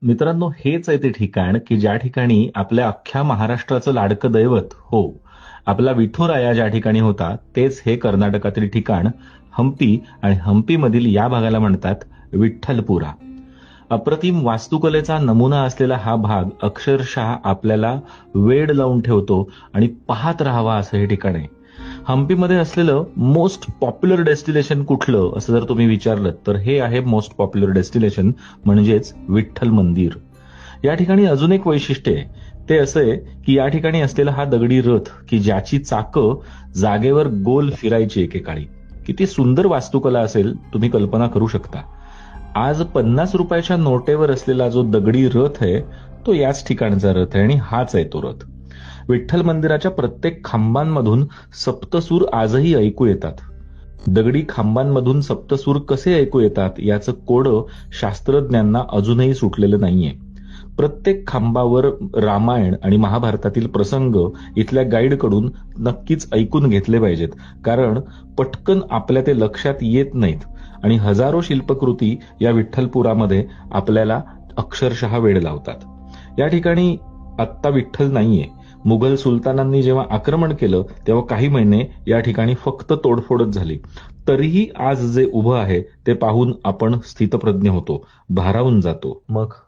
मित्रांनो, हेच आहे ते ठिकाण की ज्या ठिकाणी आपल्या अख्ख्या महाराष्ट्राचं लाडकं दैवत आपला विठुराया ज्या ठिकाणी होता तेच हे कर्नाटकातील ठिकाण हंपी. आणि हंपीमधील या भागाला म्हणतात विठ्ठलपुरा. अप्रतिम वास्तुकलेचा नमुना असलेला हा भाग अक्षरशः आपल्याला वेड लावून ठेवतो आणि पाहत राहावा असं हे ठिकाण आहे. हंपीमध्ये असलेलं मोस्ट पॉप्युलर डेस्टिनेशन कुठलं असं जर तुम्ही विचारलं तर हे आहे मोस्ट पॉप्युलर डेस्टिनेशन, म्हणजेच विठ्ठल मंदिर. या ठिकाणी अजून एक वैशिष्ट्य आहे. ते असं आहे की या ठिकाणी असलेला हा दगडी रथ की ज्याची चाकं जागेवर गोल फिरायची एकेकाळी. किती सुंदर वास्तुकला असेल तुम्ही कल्पना करू शकता. आज 50 रुपयाच्या नोटेवर असलेला जो दगडी रथ आहे तो याच ठिकाणचा रथ आहे आणि हाच आहे तो रथ. विठ्ठल मंदिराच्या प्रत्येक खांबांमधून सप्तसूर आजही ऐकू येतात. दगडी खांबांमधून सप्तसूर कसे ऐकू येतात याचं कोडं शास्त्रज्ञांना अजूनही सुटलेलं नाहीये. प्रत्येक खांबावर रामायण आणि महाभारतातील प्रसंग इथल्या गाईडकडून नक्कीच ऐकून घेतले पाहिजेत, कारण पटकन आपल्या ते लक्षात येत नाहीत आणि हजारो शिल्पकृती या विठ्ठलपुरामध्ये आपल्याला अक्षरशः वेड लावतात. या ठिकाणी आत्ता विठ्ठल नाहीये. मुघल सुलतानांनी जेव्हा आक्रमण केलं तेव्हा काही महिने या ठिकाणी फक्त तोडफोडच झाली. तरीही आज जे उभं आहे ते पाहून आपण स्थितप्रज्ञ होतो, भारावून जातो. मग